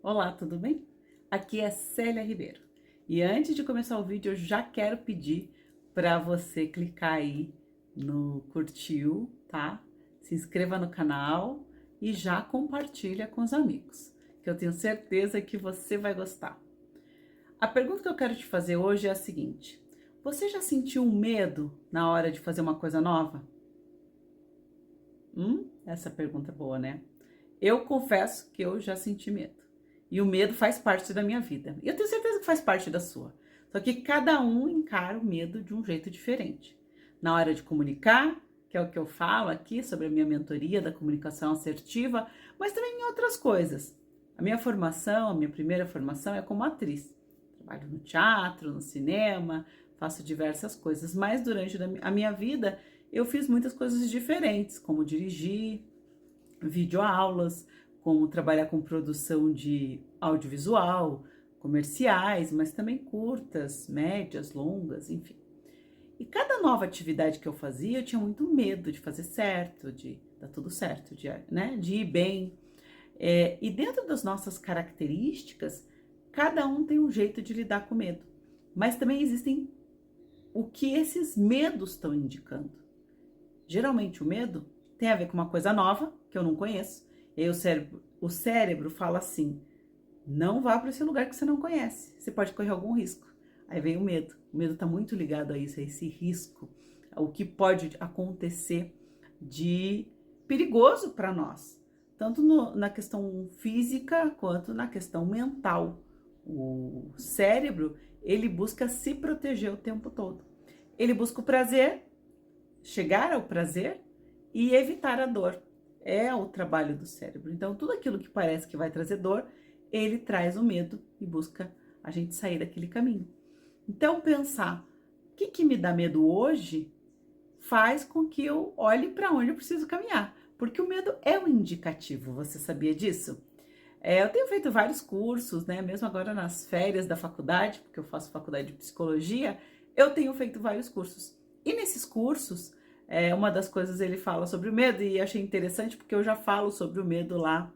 Olá, tudo bem? Aqui é Célia Ribeiro. E antes de começar o vídeo, eu já quero pedir para você clicar aí no curtiu, tá? Se inscreva no canal e já compartilha com os amigos, que eu tenho certeza que você vai gostar. A pergunta que eu quero te fazer hoje é a seguinte: você já sentiu um medo na hora de fazer uma coisa nova? Essa pergunta é boa, né? Eu confesso que eu já senti medo. E o medo faz parte da minha vida. E eu tenho certeza que faz parte da sua. Só que cada um encara o medo de um jeito diferente. Na hora de comunicar, que é o que eu falo aqui sobre a minha mentoria da comunicação assertiva, mas também em outras coisas. A minha formação, a minha primeira formação é como atriz. Trabalho no teatro, no cinema, faço diversas coisas, mas durante a minha vida eu fiz muitas coisas diferentes, como dirigir, videoaulas, como trabalhar com produção de audiovisual, comerciais, mas também curtas, médias, longas, enfim. E cada nova atividade que eu fazia, eu tinha muito medo de fazer certo, de dar tudo certo, de ir bem. E dentro das nossas características, cada um tem um jeito de lidar com medo. Mas também existem o que esses medos estão indicando. Geralmente o medo tem a ver com uma coisa nova, que eu não conheço. E aí o cérebro fala assim: não vá para esse lugar que você não conhece, você pode correr algum risco. Aí vem o medo. O medo está muito ligado a isso, a esse risco, o que pode acontecer de perigoso para nós, tanto na questão física quanto na questão mental. O cérebro, ele busca se proteger o tempo todo. Ele busca o prazer, chegar ao prazer e evitar a dor. É o trabalho do cérebro. Então, tudo aquilo que parece que vai trazer dor, ele traz o medo e busca a gente sair daquele caminho. Então, pensar o que me dá medo hoje faz com que eu olhe para onde eu preciso caminhar. Porque o medo é um indicativo, você sabia disso? Eu tenho feito vários cursos, né? Mesmo agora nas férias da faculdade, porque eu faço faculdade de psicologia, eu tenho feito vários cursos. E nesses cursos, uma das coisas ele fala sobre o medo, e achei interessante porque eu já falo sobre o medo lá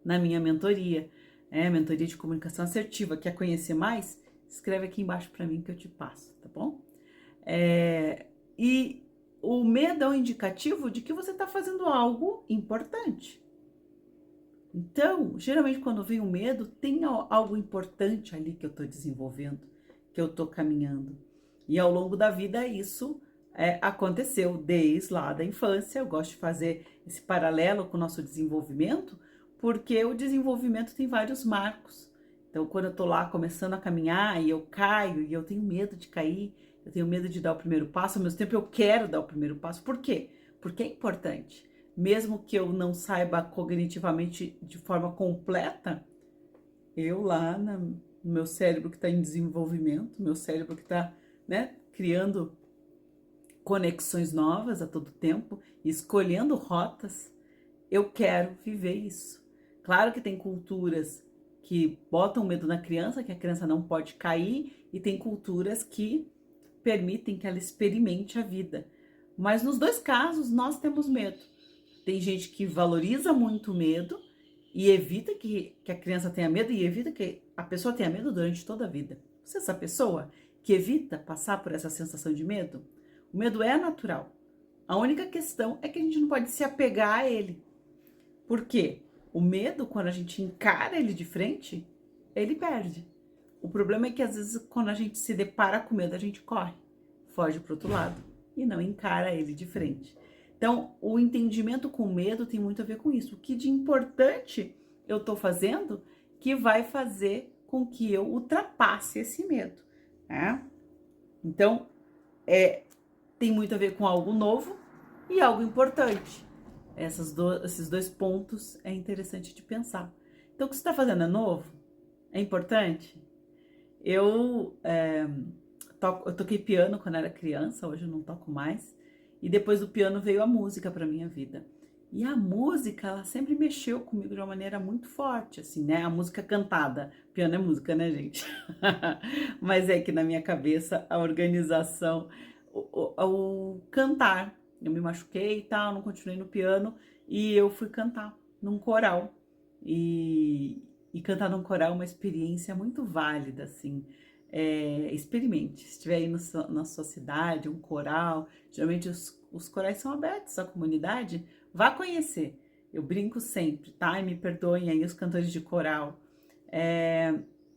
na minha mentoria, mentoria de comunicação assertiva. Quer conhecer mais? Escreve aqui embaixo para mim que eu te passo, tá bom? E o medo é um indicativo de que você está fazendo algo importante. Então, geralmente quando vem o medo, tem algo importante ali que eu estou desenvolvendo, que eu estou caminhando. E ao longo da vida isso aconteceu desde lá da infância. Eu gosto de fazer esse paralelo com o nosso desenvolvimento, porque o desenvolvimento tem vários marcos. Então, quando eu estou lá começando a caminhar e eu caio e eu tenho medo de cair, eu tenho medo de dar o primeiro passo, ao mesmo tempo eu quero dar o primeiro passo. Por quê? Porque é importante. Mesmo que eu não saiba cognitivamente de forma completa, eu lá no meu cérebro que está em desenvolvimento, meu cérebro que está, né, criando conexões novas a todo tempo, escolhendo rotas, eu quero viver isso. Claro que tem culturas que botam medo na criança, que a criança não pode cair, e tem culturas que permitem que ela experimente a vida. Mas nos dois casos, nós temos medo. Tem gente que valoriza muito o medo e evita que a criança tenha medo e evita que a pessoa tenha medo durante toda a vida. Você é essa pessoa que evita passar por essa sensação de medo? O medo é natural. A única questão é que a gente não pode se apegar a ele. Por quê? O medo, quando a gente encara ele de frente, ele perde. O problema é que às vezes quando a gente se depara com medo, a gente corre, foge para o outro lado e não encara ele de frente. Então, o entendimento com medo tem muito a ver com isso. O que de importante eu estou fazendo que vai fazer com que eu ultrapasse esse medo, né? Então, tem muito a ver com algo novo e algo importante. Esses dois pontos é interessante de pensar. Então, o que você está fazendo é novo? É importante? Eu toquei piano quando era criança, hoje eu não toco mais. E depois do piano veio a música para minha vida. E a música, ela sempre mexeu comigo de uma maneira muito forte, assim, né? A música cantada. Piano é música, né, gente? Mas é que na minha cabeça a organização, o cantar. Eu me machuquei e tal, não continuei no piano e eu fui cantar num coral. E E cantar num coral é uma experiência muito válida, assim. Experimente. Se estiver aí na sua cidade, um coral, geralmente os corais são abertos à comunidade, vá conhecer. Eu brinco sempre, tá? E me perdoem aí os cantores de coral.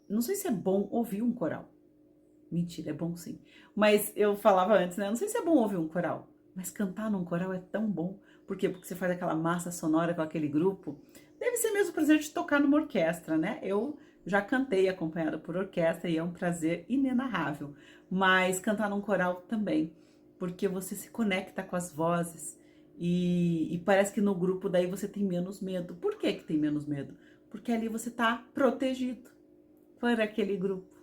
Não sei se é bom ouvir um coral. Mentira, é bom sim. Mas eu falava antes, né? Não sei se é bom ouvir um coral, mas cantar num coral é tão bom. Por quê? Porque você faz aquela massa sonora com aquele grupo. Deve ser mesmo o prazer de tocar numa orquestra, né? Eu já cantei acompanhada por orquestra e é um prazer inenarrável. Mas cantar num coral também, porque você se conecta com as vozes e parece que no grupo daí você tem menos medo. Por que que tem menos medo? Porque ali você tá protegido por aquele grupo,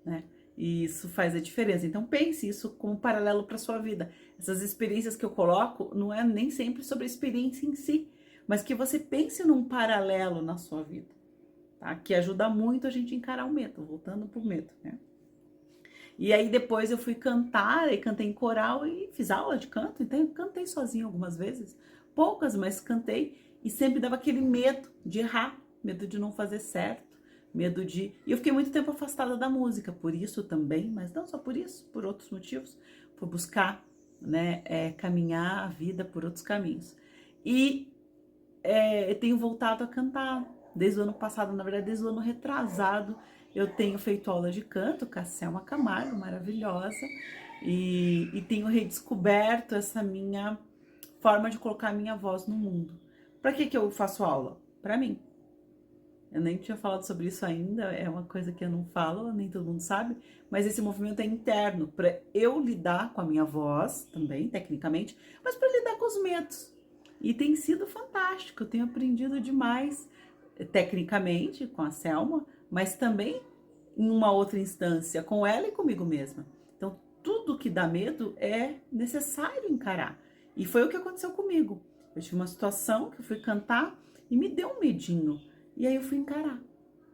né? E isso faz a diferença. Então pense isso como paralelo para sua vida. Essas experiências que eu coloco não é nem sempre sobre a experiência em si, mas que você pense num paralelo na sua vida, tá? Que ajuda muito a gente a encarar o medo, voltando pro medo, né? E aí depois eu fui cantar e cantei em coral e fiz aula de canto, então cantei sozinha algumas vezes, poucas, mas cantei e sempre dava aquele medo de errar, medo de não fazer certo, medo de... E eu fiquei muito tempo afastada da música, por isso também, mas não só por isso, por outros motivos, por buscar, né, caminhar a vida por outros caminhos. E eu tenho voltado a cantar desde o ano passado, na verdade, desde o ano retrasado. Eu tenho feito aula de canto com a Selma Camargo, maravilhosa, e tenho redescoberto essa minha forma de colocar a minha voz no mundo. Para que eu faço aula? Para mim. Eu nem tinha falado sobre isso ainda, é uma coisa que eu não falo, nem todo mundo sabe, mas esse movimento é interno, para eu lidar com a minha voz também, tecnicamente, mas para lidar com os medos. E tem sido fantástico, eu tenho aprendido demais, tecnicamente, com a Selma, mas também em uma outra instância, com ela e comigo mesma. Então, tudo que dá medo é necessário encarar. E foi o que aconteceu comigo. Eu tive uma situação que eu fui cantar e me deu um medinho. E aí eu fui encarar.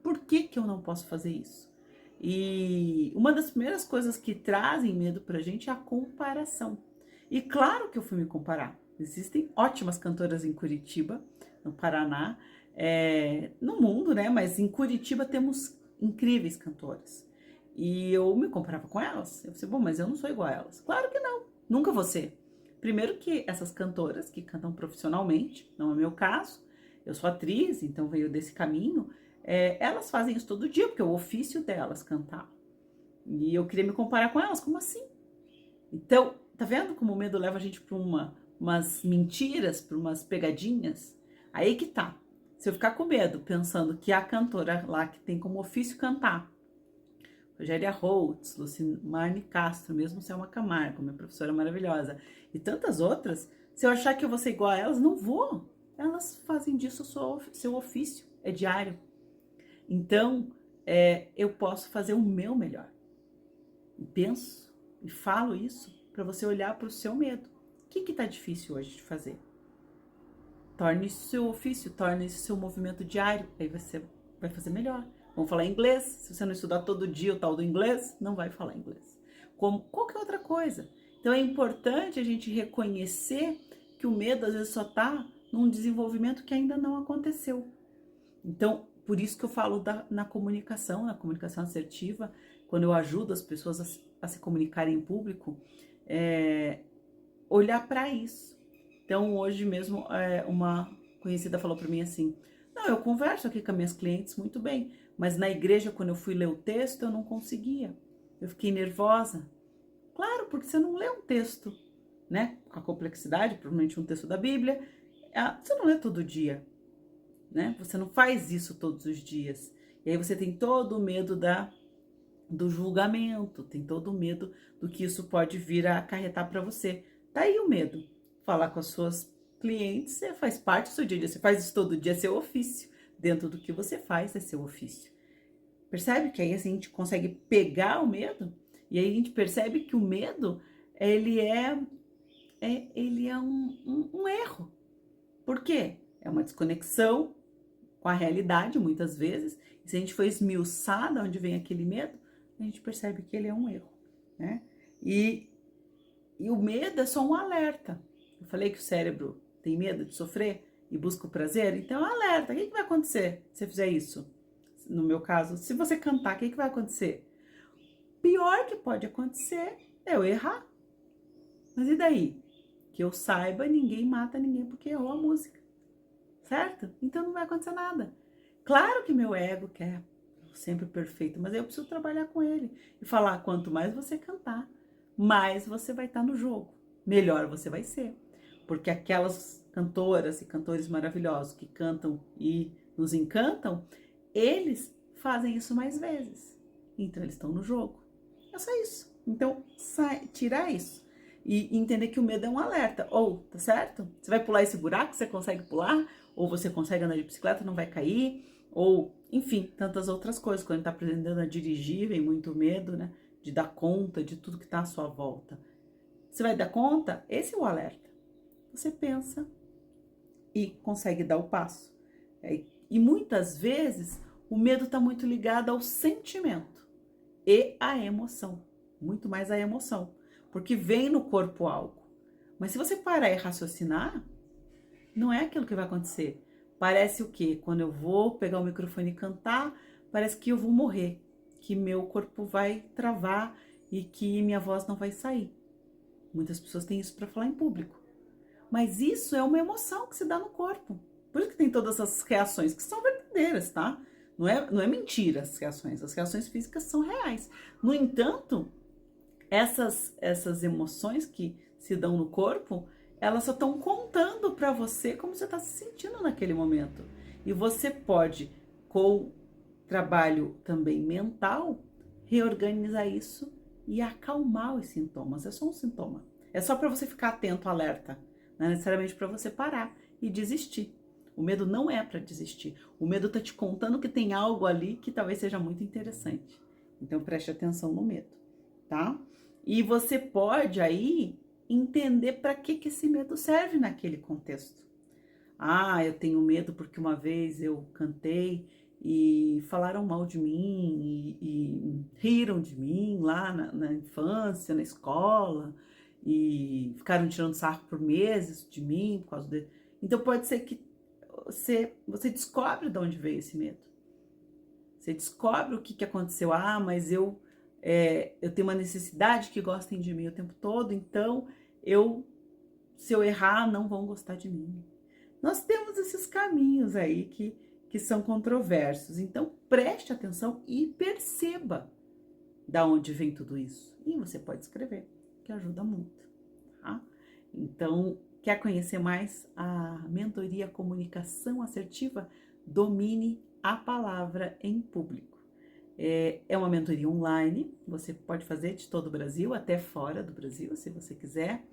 Por que que eu não posso fazer isso? E uma das primeiras coisas que trazem medo pra gente é a comparação. E claro que eu fui me comparar. Existem ótimas cantoras em Curitiba, no Paraná, no mundo, né? Mas em Curitiba temos incríveis cantoras. E eu me comparava com elas. Eu pensei, bom, mas eu não sou igual a elas. Claro que não, nunca vou ser. Primeiro que essas cantoras que cantam profissionalmente, não é o meu caso, eu sou atriz, então veio desse caminho, elas fazem isso todo dia, porque é o ofício delas cantar. E eu queria me comparar com elas, como assim? Então, tá vendo como o medo leva a gente para umas mentiras, para umas pegadinhas? Aí que tá. Se eu ficar com medo, pensando que a cantora lá que tem como ofício cantar, Rogéria Holtz, Lucimane Castro, mesmo Selma Camargo, minha professora maravilhosa, e tantas outras, se eu achar que eu vou ser igual a elas, não vou. Elas fazem disso seu ofício, é diário. Então, eu posso fazer o meu melhor. E penso e falo isso para você olhar para o seu medo. O que está difícil hoje de fazer? Torne isso seu ofício, torne isso seu movimento diário. Aí você vai fazer melhor. Vamos falar inglês. Se você não estudar todo dia o tal do inglês, não vai falar inglês. Como qualquer outra coisa. Então é importante a gente reconhecer que o medo às vezes só está num desenvolvimento que ainda não aconteceu. Então, por isso que eu falo na comunicação assertiva, quando eu ajudo as pessoas a se comunicarem em público, olhar para isso. Então, hoje mesmo, uma conhecida falou para mim assim, não, eu converso aqui com as minhas clientes muito bem, mas na igreja, quando eu fui ler o texto, eu não conseguia. Eu fiquei nervosa. Claro, porque você não lê um texto, né, com a complexidade, provavelmente um texto da Bíblia, você não lê todo dia, né? Você não faz isso todos os dias. E aí você tem todo o medo do julgamento, tem todo o medo do que isso pode vir a acarretar para você. Tá aí o medo. Falar com as suas clientes faz parte do seu dia a dia. Você faz isso todo dia, é seu ofício. Dentro do que você faz, é seu ofício. Percebe que aí assim, a gente consegue pegar o medo e aí a gente percebe que o medo, ele é um erro. Por quê? É uma desconexão com a realidade, muitas vezes. E se a gente for esmiuçar de onde vem aquele medo, a gente percebe que ele é um erro, né? E o medo é só um alerta. Eu falei que o cérebro tem medo de sofrer e busca o prazer, então é um alerta. O que vai acontecer se você fizer isso? no meu caso, se você cantar, o que vai acontecer? Pior que pode acontecer é eu errar. Mas e daí? Que eu saiba, ninguém mata ninguém porque errou a música, certo? Então não vai acontecer nada. Claro que meu ego quer sempre perfeito, mas eu preciso trabalhar com ele e falar: quanto mais você cantar, mais você vai estar no jogo, melhor você vai ser. Porque aquelas cantoras e cantores maravilhosos que cantam e nos encantam, eles fazem isso mais vezes. Então eles estão no jogo. É só isso. Então, tirar isso. E entender que o medo é um alerta. Ou, tá certo? Você vai pular esse buraco, você consegue pular, ou você consegue andar de bicicleta, não vai cair, ou, enfim, tantas outras coisas. Quando a gente tá aprendendo a dirigir, vem muito medo, né? De dar conta de tudo que tá à sua volta. Você vai dar conta? Esse é o alerta. Você pensa e consegue dar o passo. E muitas vezes o medo está muito ligado ao sentimento e à emoção, muito mais à emoção, porque vem no corpo algo. Mas se você parar e raciocinar, não é aquilo que vai acontecer. Parece o quê? Quando eu vou pegar o microfone e cantar, parece que eu vou morrer, que meu corpo vai travar e que minha voz não vai sair. Muitas pessoas têm isso para falar em público. Mas isso é uma emoção que se dá no corpo. Por isso que tem todas essas reações que são verdadeiras, tá? Não é mentira as reações físicas são reais. No entanto, essas emoções que se dão no corpo, elas só estão contando para você como você está se sentindo naquele momento. E você pode, com trabalho também mental, reorganizar isso e acalmar os sintomas. É só um sintoma. É só para você ficar atento, alerta. Não é necessariamente para você parar e desistir. O medo não é para desistir. O medo está te contando que tem algo ali que talvez seja muito interessante. Então preste atenção no medo, tá? E você pode aí entender para que esse medo serve naquele contexto. Ah, eu tenho medo porque uma vez eu cantei e falaram mal de mim e riram de mim lá na infância, na escola, e ficaram tirando sarro por meses de mim por causa de... Então pode ser que você descobre de onde veio esse medo. Você descobre o que aconteceu. Ah, mas eu tenho uma necessidade que gostem de mim o tempo todo, então se eu errar, não vão gostar de mim. Nós temos esses caminhos aí que são controversos. Então, preste atenção e perceba da onde vem tudo isso. E você pode escrever, que ajuda muito, tá? Então, quer conhecer mais a mentoria Comunicação Assertiva? Domine a palavra em público. É uma mentoria online, você pode fazer de todo o Brasil, até fora do Brasil, se você quiser.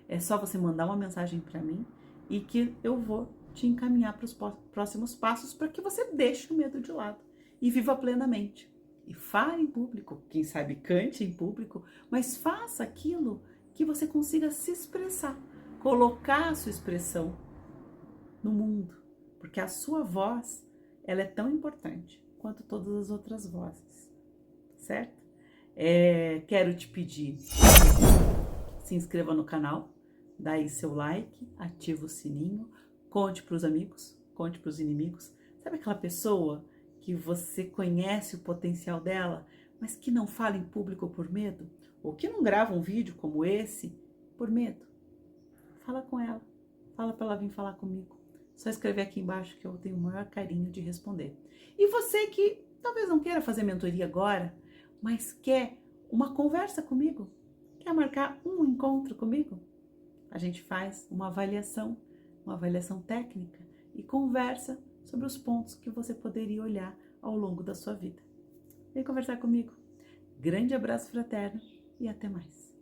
É só você mandar uma mensagem para mim e que eu vou te encaminhar para os próximos passos para que você deixe o medo de lado e viva plenamente. E fale em público, quem sabe cante em público, mas faça aquilo que você consiga se expressar, colocar a sua expressão no mundo, porque a sua voz, ela é tão importante quanto todas as outras vozes, certo? Quero te pedir, se inscreva no canal, dá aí seu like, ativa o sininho, conte para os amigos, conte para os inimigos. Sabe aquela pessoa que você conhece o potencial dela, mas que não fala em público por medo? Ou que não grava um vídeo como esse por medo? Fala com ela, fala para ela vir falar comigo. Só escrever aqui embaixo que eu tenho o maior carinho de responder. E você que talvez não queira fazer mentoria agora, mas quer uma conversa comigo, quer marcar um encontro comigo? A gente faz uma avaliação técnica e conversa sobre os pontos que você poderia olhar ao longo da sua vida. Vem conversar comigo. Grande abraço fraterno e até mais.